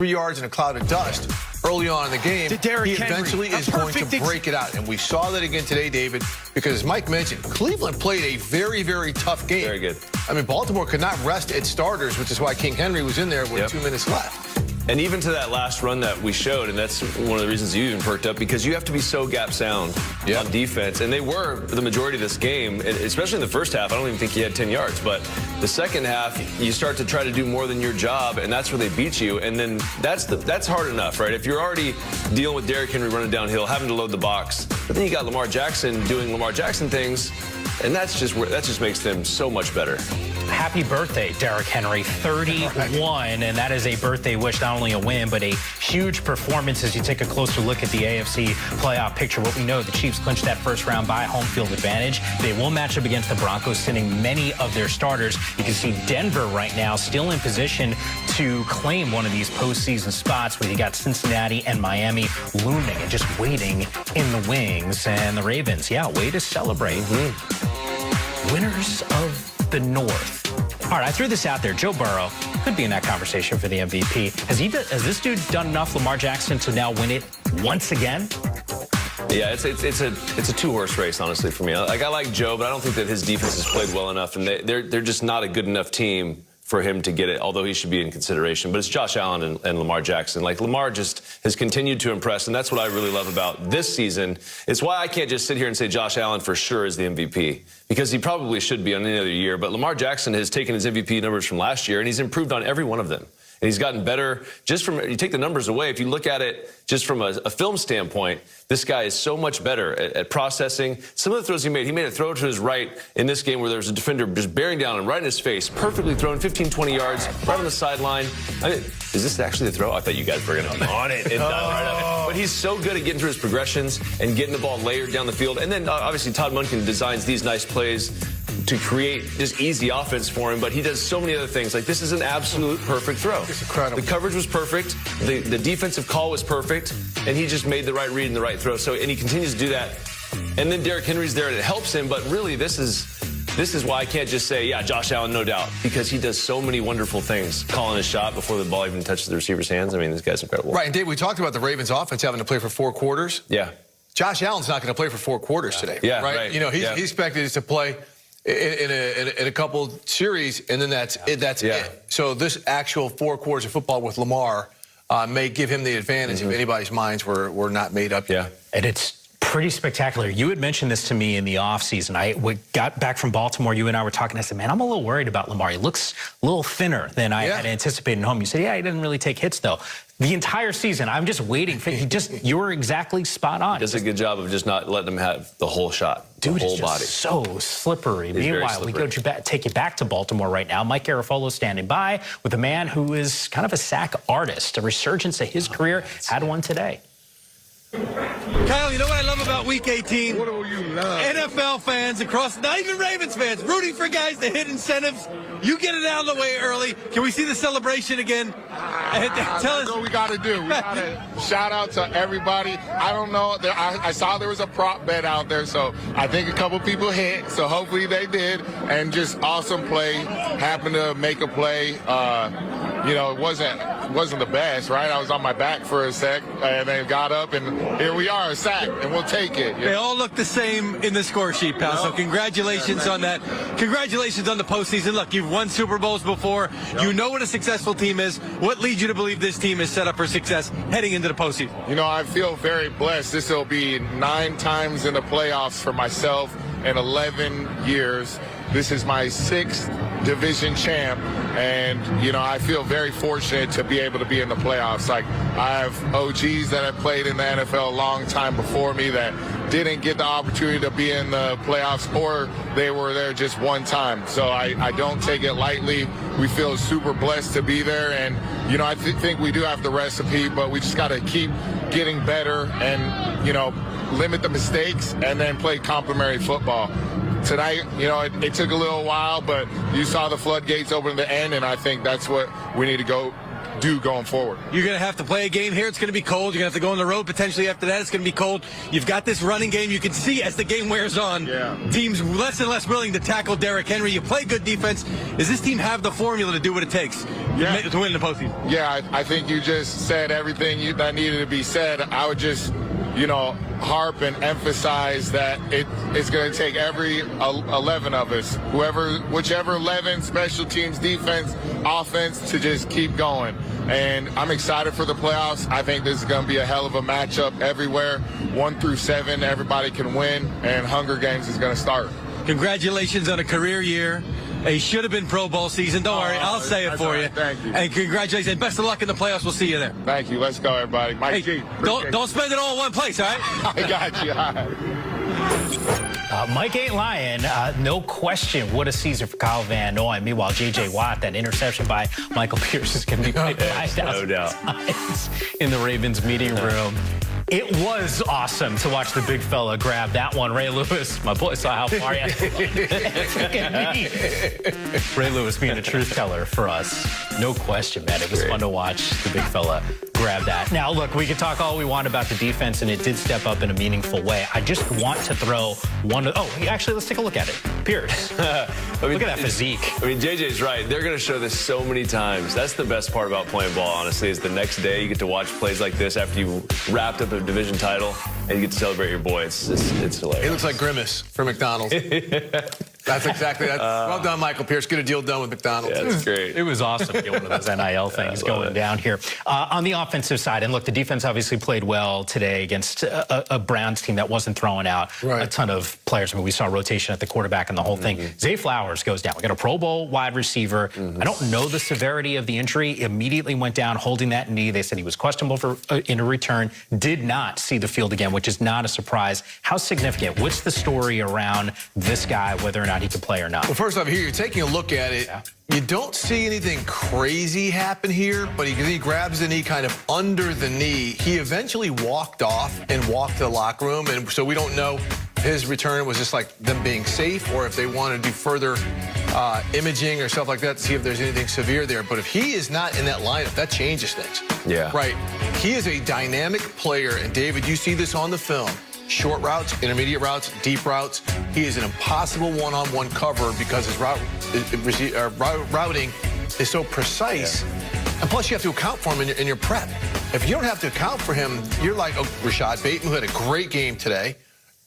3 yards in a cloud of dust early on in the game, he eventually is going to break it out. And we saw that again today, David, because as Mike mentioned, Cleveland played a very, very tough game. Very good. I mean, Baltimore could not rest its starters, which is why King Henry was in there with 2 minutes left. And even to that last run that we showed, and that's one of the reasons you even perked up, because you have to be so gap sound on defense. And they were the majority of this game, especially in the first half. I don't even think he had 10 yards. But the second half, you start to try to do more than your job, and that's where they beat you. And then that's hard enough, right? If you're already dealing with Derrick Henry running downhill, having to load the box, but then you got Lamar Jackson doing Lamar Jackson things, and that just makes them so much better. Happy birthday, Derrick Henry, 31, and that is a birthday wish, not only a win, but a huge performance as you take a closer look at the AFC playoff picture. What we know, the Chiefs clinched that first round by home field advantage. They will match up against the Broncos, sending many of their starters. You can see Denver right now still in position to claim one of these postseason spots, where you got Cincinnati and Miami looming and just waiting in the wings. And the Ravens, way to celebrate. Winners of the North. All right, I threw this out there. Joe Burrow could be in that conversation for the MVP. Has this dude done enough, Lamar Jackson, to now win it once again? Yeah, it's a two-horse race, honestly, for me. Like, I like Joe, but I don't think that his defense has played well enough, and they're just not a good enough team for him to get it, although he should be in consideration. But it's Josh Allen and Lamar Jackson. Like, Lamar just has continued to impress, and that's what I really love about this season. It's why I can't just sit here and say Josh Allen for sure is the MVP, because he probably should be on any other year. But Lamar Jackson has taken his MVP numbers from last year, and he's improved on every one of them. And he's gotten better just from, you take the numbers away, if you look at it just from a film standpoint, this guy is so much better at processing. Some of the throws he made a throw to his right in this game where there was a defender just bearing down and right in his face, perfectly thrown, 15, 20 yards, right on the sideline. I mean, is this actually the throw? I thought you guys were going to on it. But he's so good at getting through his progressions and getting the ball layered down the field. And then obviously Todd Monken designs these nice plays to create just easy offense for him, but he does so many other things. Like, this is an absolute perfect throw. It's incredible. The coverage was perfect, the defensive call was perfect, and he just made the right read and the right throw. So, and he continues to do that. And then Derrick Henry's there and it helps him, but really this is why I can't just say, yeah, Josh Allen, no doubt, because he does so many wonderful things, calling a shot before the ball even touches the receiver's hands. I mean, this guy's incredible. Right, and Dave, we talked about the Ravens offense having to play for 4 quarters. Yeah. Josh Allen's not going to play for 4 quarters today. Yeah, right. You know, he's expected to play in a couple series, and then that's it. So this actual 4 quarters of football with Lamar may give him the advantage if anybody's minds were not made up yet. And it's pretty spectacular. You had mentioned this to me in the offseason. I got back from Baltimore. You and I were talking. I said, man, I'm a little worried about Lamar. He looks a little thinner than I had anticipated at home. You said, yeah, he didn't really take hits, though. The entire season, I'm just waiting for you were exactly spot on. He does a good job of just not letting him have the whole shot, the Dude, whole is body. So slippery. He's Meanwhile, we take you back to Baltimore right now. Mike Garafolo standing by with a man who is kind of a sack artist. A resurgence of his career. Had one today. Kyle, you know what I love about Week 18? What do you love? NFL fans across, not even Ravens fans, rooting for guys to hit incentives. You get it out of the way early. Can we see the celebration again? Tell us what we got to do. We got to shout out to everybody. I don't know. I saw there was a prop bet out there, so I think a couple people hit. So hopefully they did. And just awesome play. Happened to make a play. You know, it wasn't the best, right? I was on my back for a sec, and then got up, and here we are, a sack, and we'll take it. They all look the same in the score sheet, pal. So congratulations on that. Congratulations on the postseason. Look, you've won Super Bowls before. You know what a successful team is. What leads you to believe this team is set up for success heading into the postseason? You know, I feel very blessed. This will be 9 times in the playoffs for myself in 11 years. This is my 6th division champ, and, you know, I feel very fortunate to be able to be in the playoffs. Like, I have OGs that have played in the NFL a long time before me that didn't get the opportunity to be in the playoffs, or they were there just one time. So I don't take it lightly. We feel super blessed to be there, and, you know, I think we do have the recipe, but we just got to keep getting better and, you know, limit the mistakes and then play complementary football. Tonight, you know, it took a little while, but you saw the floodgates open at the end, and I think that's what we need to go do going forward. You're going to have to play a game here. It's going to be cold. You're going to have to go on the road potentially after that. It's going to be cold. You've got this running game. You can see as the game wears on, teams less and less willing to tackle Derrick Henry. You play good defense. Does this team have the formula to do what it takes to win the postseason? Yeah, I think you just said everything that needed to be said. I would just, harp and emphasize that it's going to take every 11 of us, whichever 11, special teams, defense, offense, to just keep going. And I'm excited for the playoffs. I think this is going to be a hell of a matchup everywhere. 1 through 7, everybody can win, and Hunger Games is going to start. Congratulations on a career year. It should have been Pro Bowl season. Don't worry, I'll say it for you. Thank you. And congratulations. And best of luck in the playoffs. We'll see you there. Thank you. Let's go, everybody. Mike G. Don't spend it all in one place, all right? I got you. All right. Mike ain't lying. No question. What a season for Kyle Van Noy. Meanwhile, J.J. Watt, that interception by Michael Pierce is going to be played 5,000 times in the Ravens meeting room. It was awesome to watch the big fella grab that one. Ray Lewis, my boy, saw how far he had to look at me. Ray Lewis being a truth teller for us. No question, man. It was fun to watch the big fella grab that. Now, look, we could talk all we want about the defense, and it did step up in a meaningful way. I just want to throw one. Actually, let's take a look at it. Pierce. Look at that physique. JJ's right. They're going to show this so many times. That's the best part about playing ball, honestly, is the next day you get to watch plays like this after you wrapped up a division title and you get to celebrate your boy. It's hilarious. He looks like Grimace for McDonald's. That's exactly that. Well done, Michael Pierce. Get a deal done with McDonald's. Yeah, that's great. It was awesome to get one of those NIL things going down here. On the offensive side, and look, the defense obviously played well today against a Browns team that wasn't throwing out a ton of players. I mean, we saw rotation at the quarterback and the whole thing. Zay Flowers goes down. We got a Pro Bowl wide receiver. I don't know the severity of the injury. Immediately went down holding that knee. They said he was questionable for in a return. Did not see the field again, which is not a surprise. How significant? What's the story around this guy, whether or not he can play or not? Well, first off, here you're taking a look at it. You don't see anything crazy happen here, but he grabs the knee kind of under the knee. He eventually walked off and walked to the locker room, and so we don't know if his return was just like them being safe or if they want to do further imaging or stuff like that to see if there's anything severe there. But if he is not in that lineup, that changes things. Yeah. Right. He is a dynamic player, and David, you see this on the film. Short routes, intermediate routes, deep routes. He is an impossible one-on-one cover because his routing is so precise. And plus, you have to account for him in your prep. If you don't have to account for him, you're like Rashad Bateman, who had a great game today,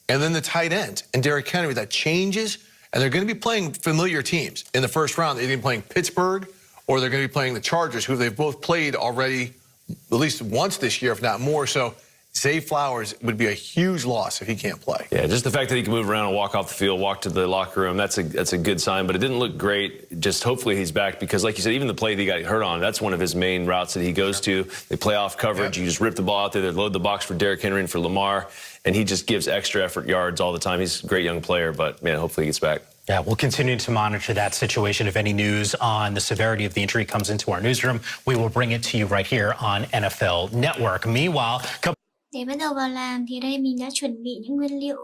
and then the tight end, and Derrick Henry. That changes, and they're going to be playing familiar teams in the first round. They're either playing Pittsburgh or they're going to be playing the Chargers, who they've both played already at least once this year, if not more. So Zay Flowers would be a huge loss if he can't play. Yeah, just the fact that he can move around and walk off the field, walk to the locker room, that's a good sign. But it didn't look great. Just hopefully he's back because, like you said, even the play that he got hurt on, that's one of his main routes that he goes to. They play off coverage. You just rip the ball out there. They load the box for Derrick Henry and for Lamar, and he just gives extra effort yards all the time. He's a great young player, but, man, hopefully he gets back. Yeah, we'll continue to monitor that situation. If any news on the severity of the injury comes into our newsroom, we will bring it to you right here on NFL Network. Meanwhile, Để bắt đầu vào làm thì đây mình đã chuẩn bị những nguyên liệu